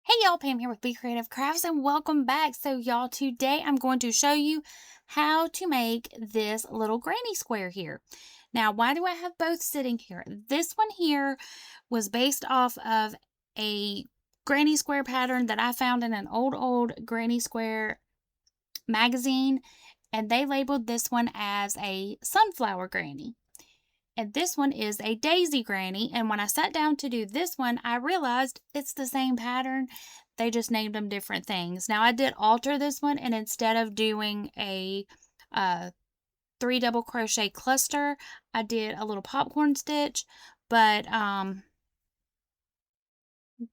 Hey y'all, Pam here with BeeCreative Crafts and welcome back. So y'all, today I'm going to show you how to make this little granny square here. Now, why do I have both sitting here? This one here was based off of a granny square pattern that I found in an old granny square magazine, and they labeled this one as a sunflower granny. And this one is a daisy granny. And when I sat down to do this one, I realized it's the same pattern. They just named them different things. Now I did alter this one, and instead of doing a 3 double crochet cluster, I did a little popcorn stitch, but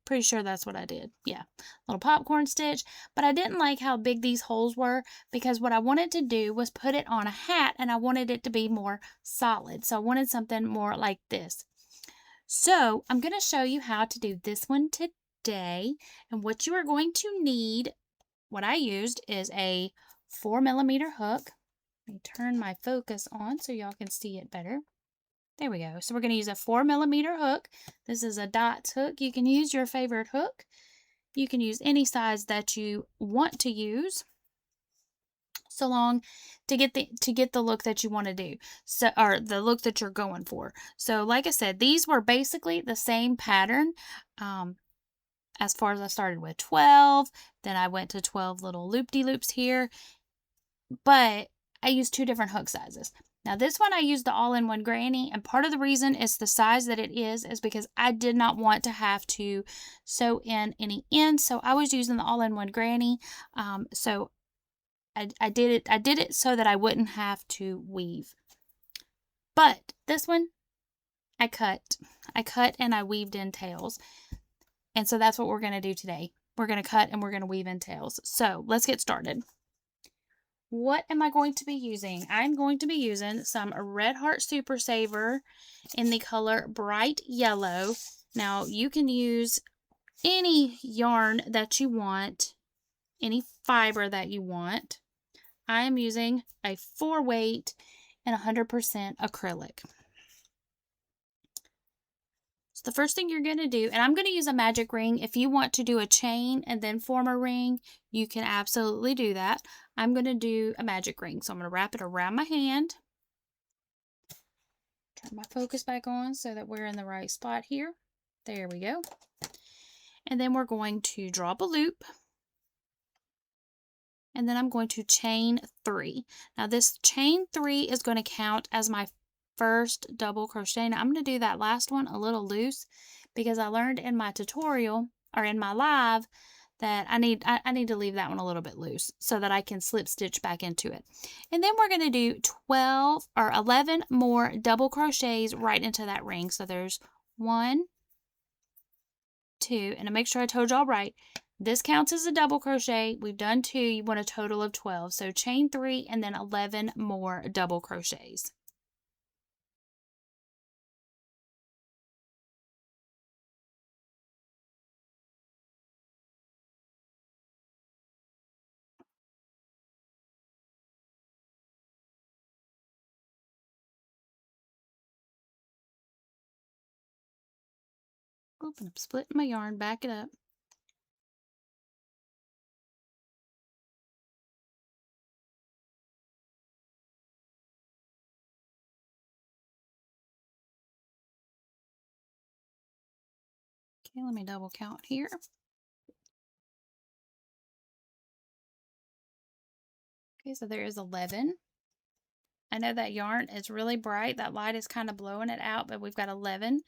pretty sure that's what I did. Yeah, little popcorn stitch. But I didn't like how big these holes were, because what I wanted to do was put it on a hat, and I wanted it to be more solid. So I wanted something more like this. So I'm going to show you how to do this one today. And what you are going to need, what I used, is a 4mm hook. Let me turn my focus on so y'all can see it better. There we go. So we're going to use a 4mm hook. This is a dots hook. You can use your favorite hook. You can use any size that you want to use, so long to get the look that you want to do, so, or the look that you're going for. So like I said, these were basically the same pattern. As far as I started with 12, then I went to 12 little loop-de-loops here, but I used 2 different hook sizes. Now this one I used the all-in-one granny, and part of the reason it's the size that it is because I did not want to have to sew in any ends, so I was using the all-in-one granny. So I did it so that I wouldn't have to weave. But this one, I cut and I weaved in tails. And so that's what we're going to do today. We're going to cut and we're going to weave in tails. So let's get started. What am I going to be using? I'm going to be using some Red Heart Super Saver in the color Bright Yellow. Now you can use any yarn that you want, any fiber that you want. I am using a 4-weight and 100% acrylic. So the first thing you're going to do, and I'm going to use a magic ring. If you want to do a chain and then form a ring, you can absolutely do that. I'm going to do a magic ring. So I'm going to wrap it around my hand. Turn my focus back on so that we're in the right spot here. There we go. And then we're going to draw up a loop. And then I'm going to chain 3. Now this chain 3 is going to count as my first double crochet. Now I'm going to do that last one a little loose, because I learned in my tutorial, or in my live, that I need to leave that one a little bit loose so that I can slip stitch back into it. And then we're going to do 12 or 11 more double crochets right into that ring. So there's 1, 2, and to make sure I told y'all right, this counts as a double crochet. We've done 2. You want a total of 12. So chain 3 and then 11 more double crochets. Oop, and I'm splitting my yarn. Back it up. Okay, let me double count here. Okay, so there is 11. I know that yarn is really bright. That light is kind of blowing it out, but we've got 11.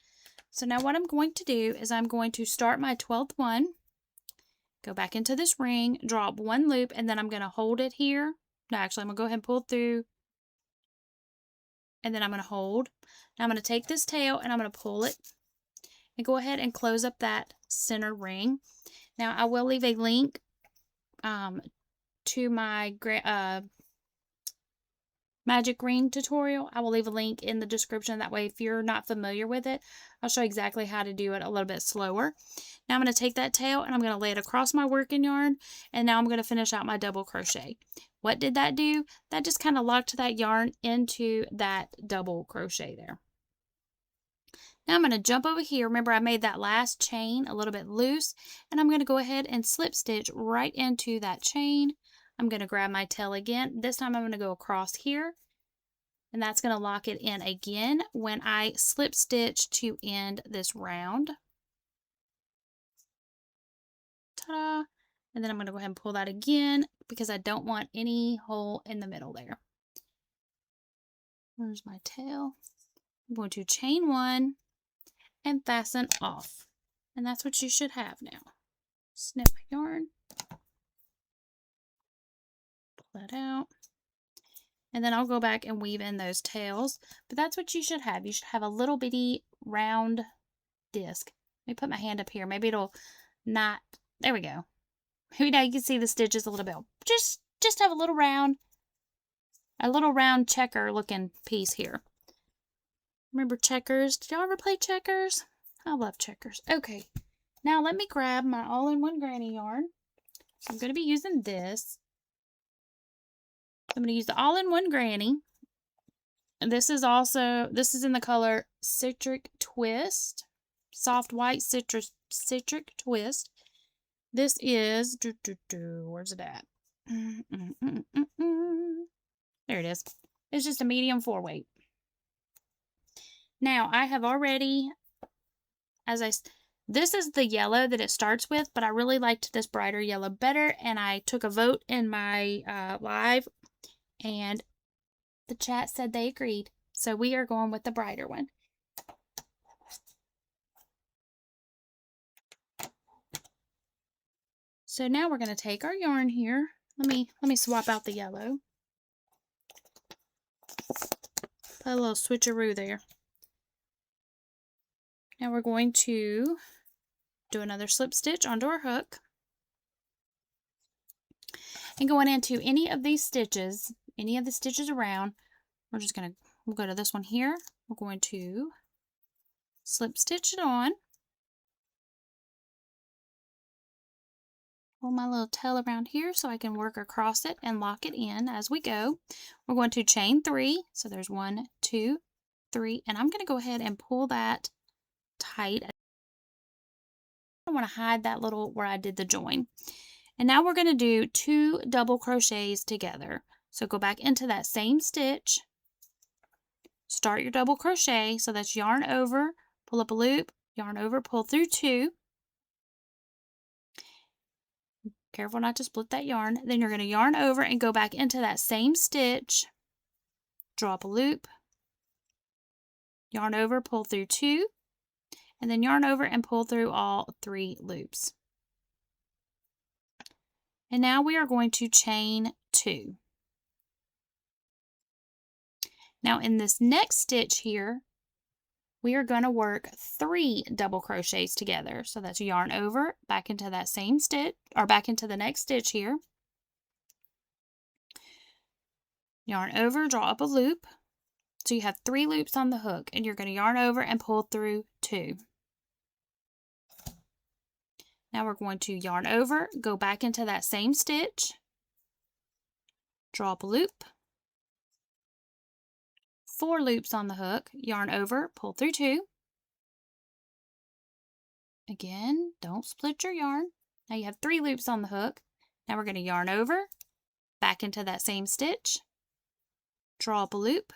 So now what I'm going to do is I'm going to start my 12th one, go back into this ring, draw up 1 loop, and then I'm going to hold it here. No, actually, I'm going to go ahead and pull through, and then I'm going to hold. Now I'm going to take this tail and I'm going to pull it and go ahead and close up that center ring. Now I will leave a link to my magic ring tutorial. I will leave a link in the description. That way, if you're not familiar with it, I'll show you exactly how to do it a little bit slower. Now I'm going to take that tail and I'm going to lay it across my working yarn, and now I'm going to finish out my double crochet. What did that do? That just kind of locked that yarn into that double crochet there. Now I'm going to jump over here. Remember, I made that last chain a little bit loose, and I'm going to go ahead and slip stitch right into that chain. I'm going to grab my tail again. This time I'm going to go across here, and that's going to lock it in again when I slip stitch to end this round. Ta-da! And then I'm going to go ahead and pull that again because I don't want any hole in the middle there. Where's my tail? I'm going to chain one and fasten off. And that's what you should have now. Snip my yarn. Pull that out. And then I'll go back and weave in those tails. But that's what you should have. You should have a little bitty round disc. Let me put my hand up here. Maybe it'll not. There we go. Maybe now you can see the stitches a little bit. Just have a little round checker looking piece here. Remember checkers? Did y'all ever play checkers? I love checkers. Okay, now let me grab my all-in-one granny yarn. I'm going to be using this. I'm going to use the all-in-one granny. And this is in the color Citric Twist. Soft white citric twist. This is, where's it at? There it is. It's just a medium 4-weight. Now, I have already, this is the yellow that it starts with, but I really liked this brighter yellow better, and I took a vote in my live, and the chat said they agreed. So we are going with the brighter one. So now we're going to take our yarn here. Let me swap out the yellow. Put a little switcheroo there. Now we're going to do another slip stitch onto our hook. And going into any of these stitches, any of the stitches around, we'll go to this one here. We're going to slip stitch it on. Pull my little tail around here so I can work across it and lock it in as we go. We're going to chain 3. So there's 1, 2, 3, and I'm going to go ahead and pull that tight. I want to hide that little where I did the join. And now we're going to do 2 double crochets together. So go back into that same stitch, start your double crochet. So that's yarn over, pull up a loop, yarn over, pull through 2. Careful not to split that yarn. Then you're going to yarn over and go back into that same stitch, draw up a loop, yarn over, pull through 2, and then yarn over and pull through all 3 loops. And now we are going to chain 2. Now in this next stitch here, we are going to work 3 double crochets together. So that's yarn over, back into that same stitch, or back into the next stitch here. Yarn over, draw up a loop. So you have 3 loops on the hook, and you're going to yarn over and pull through 2. Now we're going to yarn over, go back into that same stitch, draw up a loop, 4 loops on the hook, yarn over, pull through 2. Again, don't split your yarn. Now you have 3 loops on the hook. Now we're going to yarn over, back into that same stitch, draw up a loop,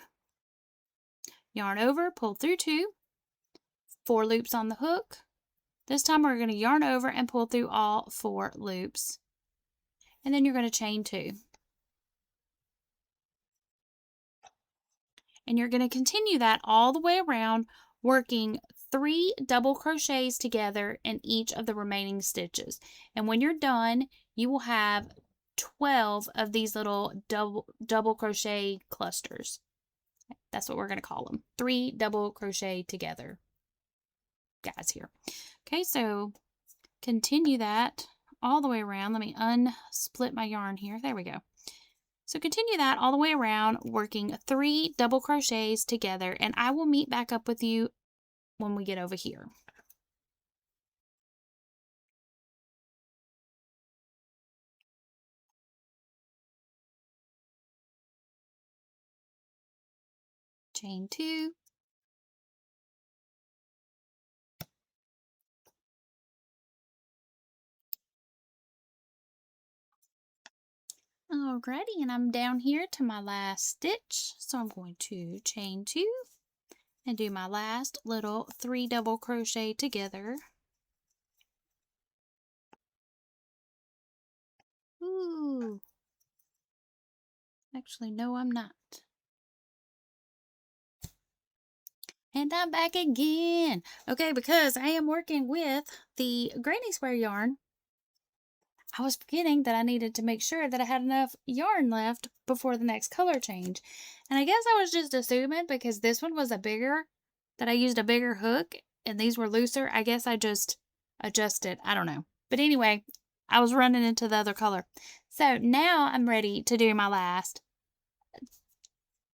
yarn over, pull through 2, 4 loops on the hook. This time we're going to yarn over and pull through all 4 loops. And then you're going to chain 2. And you're going to continue that all the way around, working 3 double crochets together in each of the remaining stitches. And when you're done, you will have 12 of these little double crochet clusters. That's what we're going to call them. 3 double crochet together guys here. Okay, so continue that all the way around. Let me unsplit my yarn here. There we go. So continue that all the way around, working 3 double crochets together, and I will meet back up with you when we get over here. Chain 2, Alrighty, and I'm down here to my last stitch. So I'm going to chain 2 and do my last little 3 double crochet together. Ooh. Actually, no, I'm not. And I'm back again. Okay, because I am working with the Granny Square yarn, I was forgetting that I needed to make sure that I had enough yarn left before the next color change. And I guess I was just assuming because this one was that I used a bigger hook and these were looser. I guess I just adjusted. I don't know. But anyway, I was running into the other color. So now I'm ready to do my last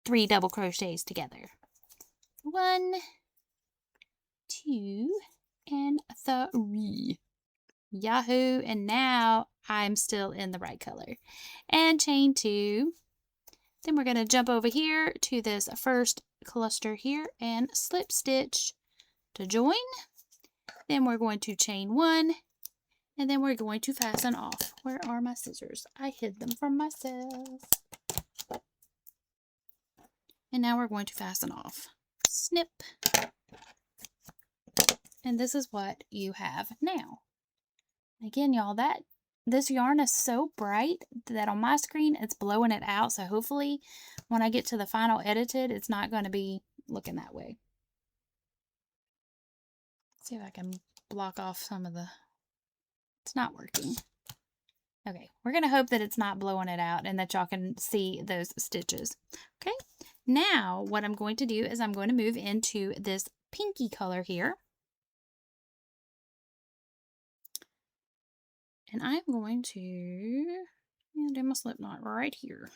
3 double crochets together. 1, 2, and 3. Yahoo! And now I'm still in the right color. And chain 2. Then we're going to jump over here to this first cluster here and slip stitch to join. Then we're going to chain 1 and then we're going to fasten off. Where are my scissors? I hid them from myself. And now we're going to fasten off. Snip. And this is what you have now. Again, y'all, this yarn is so bright that on my screen it's blowing it out. So hopefully when I get to the final edited, it's not going to be looking that way. See if I can block off some of the... It's not working. Okay, we're going to hope that it's not blowing it out and that y'all can see those stitches. Okay, now what I'm going to do is I'm going to move into this pinky color here. And I'm going to do my slip knot right here.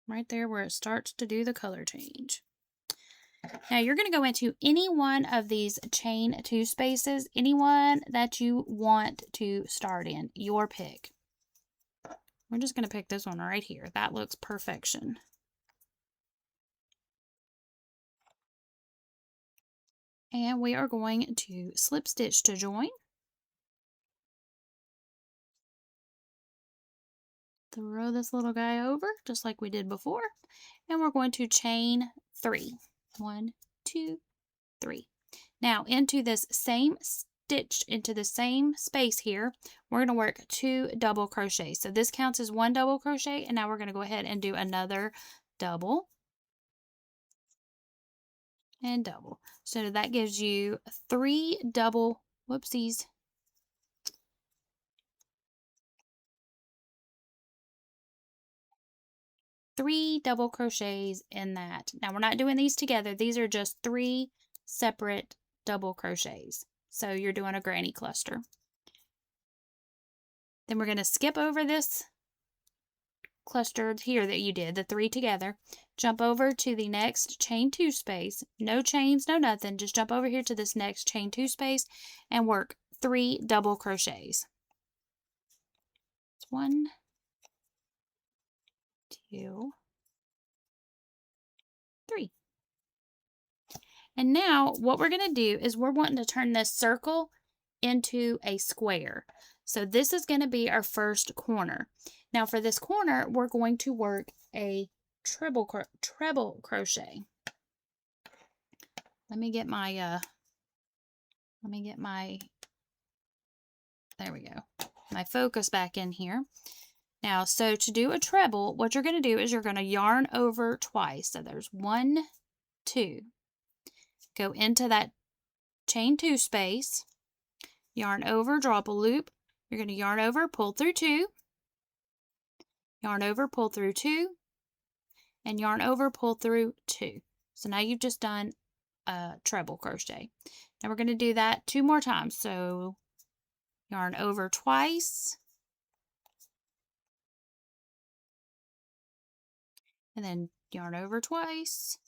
Right there where it starts to do the color change. Now you're going to go into any one of these chain 2 spaces, any one that you want to start in, your pick. We're just going to pick this one right here. That looks perfection. And we are going to slip stitch to join. Throw this little guy over just like we did before. And we're going to chain 3. 1, 2, 3. Now into this same stitch, into the same space here, we're going to work 2 double crochets. So this counts as 1 double crochet, and now we're going to go ahead and do another double and double. So that gives you 3 double, whoopsies. Three double crochets in that. Now we're not doing these together. These are just 3 separate double crochets. So you're doing a granny cluster. Then we're going to skip over this cluster here that you did, the 3 together. Jump over to the next chain 2 space. No chains, no nothing. Just jump over here to this next chain 2 space and work 3 double crochets. 1, 2, 3. And now what we're going to do is we're wanting to turn this circle into a square. So this is going to be our first corner. Now for this corner, we're going to work a treble crochet. Let me get my, there we go, my focus back in here. Now, so to do a treble, what you're going to do is you're going to yarn over twice. So there's 1, 2. Go into that chain 2 space, yarn over, drop a loop. You're going to yarn over, pull through 2, yarn over, pull through 2, and yarn over, pull through 2. So now you've just done a treble crochet. Now we're going to do that 2 more times. So yarn over twice, and then yarn over twice.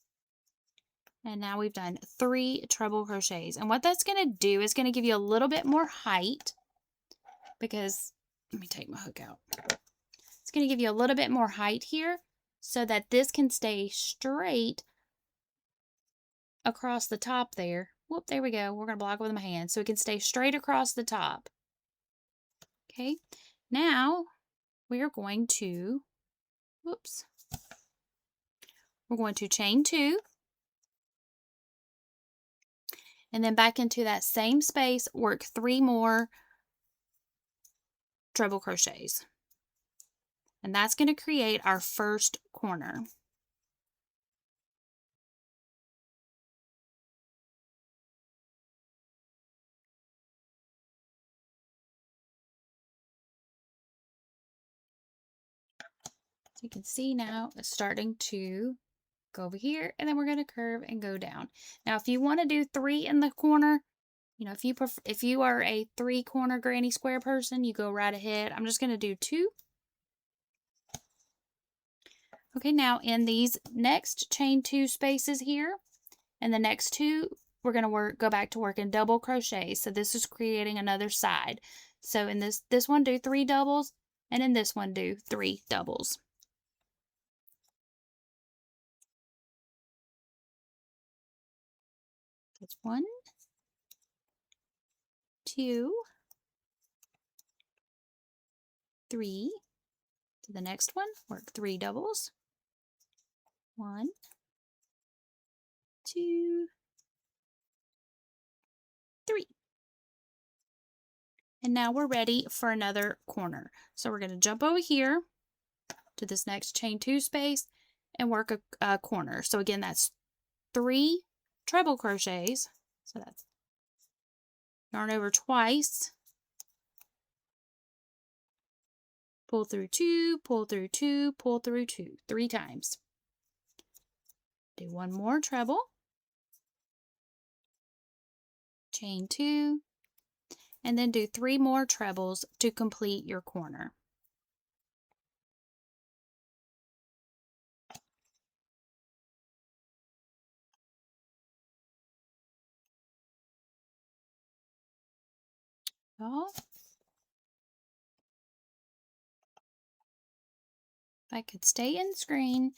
And now we've done 3 treble crochets. And what that's going to do is going to give you a little bit more height because, let me take my hook out. It's going to give you a little bit more height here so that this can stay straight across the top there. Whoop, there we go. We're going to block it with my hand so it can stay straight across the top. Okay, now we are going to, whoops, we're going to chain 2 and then back into that same space, work 3 more treble crochets. And that's going to create our first corner. So you can see now it's starting to go over here, and then we're going to curve and go down. Now, if you want to do 3 in the corner, you know, if you are a 3-corner granny square person, you go right ahead. I'm just going to do 2. Okay, now in these next chain 2 spaces here, and the next 2, we're going to go back to working double crochet. So this is creating another side. So in this one, do 3 doubles, and in this one, do 3 doubles. That's 1, 2, 3. To the next one, work 3 doubles. 1, 2, 3. And now we're ready for another corner. So we're going to jump over here to this next chain 2 space and work a corner. So again, that's 3 treble crochets. So that's yarn over twice, pull through 2, pull through 2, pull through 2, 3 times. Do 1 more treble, chain 2, and then do 3 more trebles to complete your corner. Oh, if I could stay in screen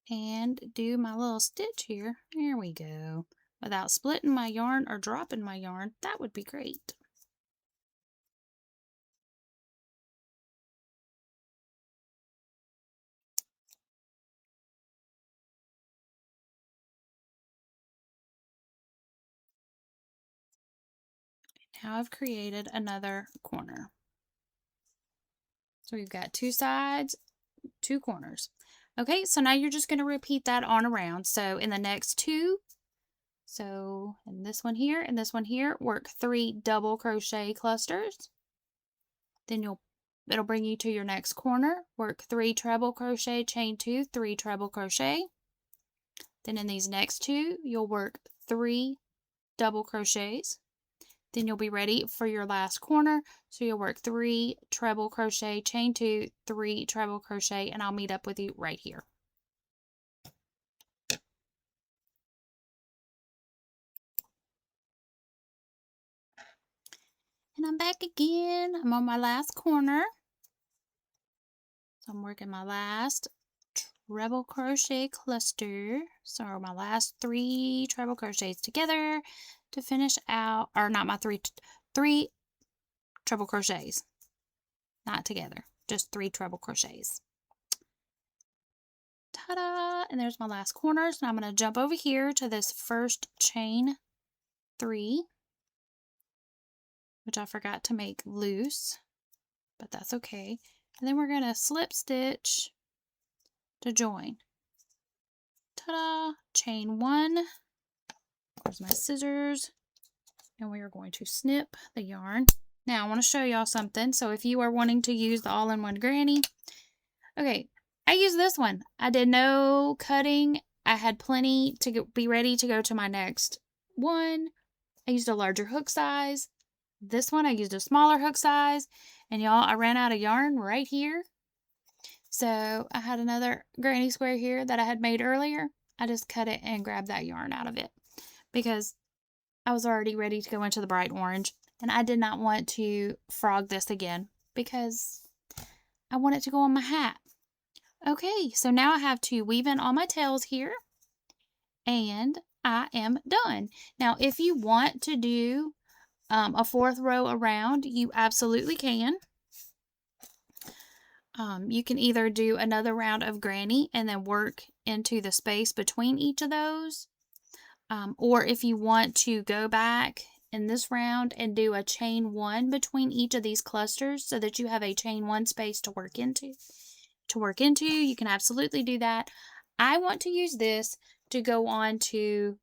and do my little stitch here, there we go, without splitting my yarn or dropping my yarn, that would be great. Now I've created another corner. So we've got 2 sides, 2 corners. Okay, so now you're just going to repeat that on around. So in the next 2, so in this one here and this one here, work 3 double crochet clusters. Then it'll bring you to your next corner, work 3 treble crochet, chain 2, 3 treble crochet. Then in these next 2, you'll work 3 double crochets. Then you'll be ready for your last corner. So you'll work 3 treble crochet, chain 2, 3 treble crochet, and I'll meet up with you right here. And I'm back again. I'm on my last corner. So I'm working my last treble crochet cluster. So my last 3 treble crochets together to finish out, or not my 3 treble crochets. Not together, just 3 treble crochets. Ta-da! And there's my last corner. So I'm going to jump over here to this first chain 3, which I forgot to make loose, but that's okay. And then we're going to slip stitch to join. Ta-da! Chain 1. There's my scissors. And we are going to snip the yarn. Now I want to show y'all something. So if you are wanting to use the all-in-one granny, okay, I used this one. I did no cutting. I had plenty to be ready to go to my next one. I used a larger hook size. This one I used a smaller hook size. And y'all, I ran out of yarn right here. So I had another granny square here that I had made earlier. I just cut it and grabbed that yarn out of it because I was already ready to go into the bright orange. And I did not want to frog this again because I want it to go on my hat. Okay, so now I have to weave in all my tails here. And I am done. Now, if you want to do a 4th row around, you absolutely can. You can either do another round of granny and then work into the space between each of those. Or if you want to go back in this round and do a chain one between each of these clusters so that you have a chain one space to work into. You can absolutely do that. I want to use this to go on to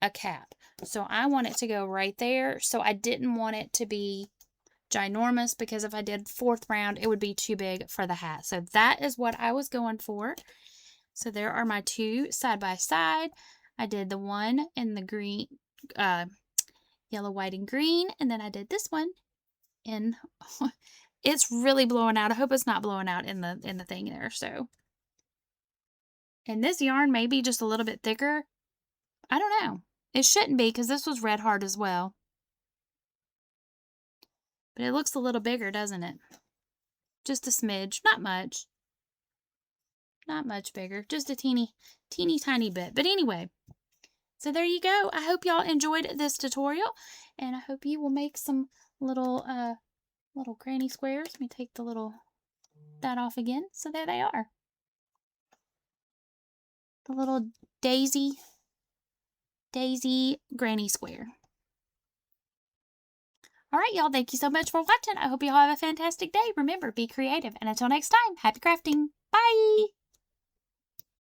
a cap. So I want it to go right there. So I didn't want it to be ginormous because if I did fourth round, it would be too big for the hat. So that is what I was going for. So there are my two side by side. I did the one in the green, yellow, white, and green, and then I did this one in. It's really blowing out. I hope it's not blowing out in the thing there. So, and this yarn may be just a little bit thicker. I don't know. It shouldn't be because this was red hard as well. But it looks a little bigger, doesn't it? Just a smidge, not much. Not much bigger, just a teeny tiny bit. But anyway, so there you go. I hope y'all enjoyed this tutorial, and I hope you will make some little granny squares. Let me take that off again. So there they are. The little daisy granny square. All right, y'all, thank you so much for watching. I hope y'all have a fantastic day. Remember, be creative, and until next time, happy crafting. Bye!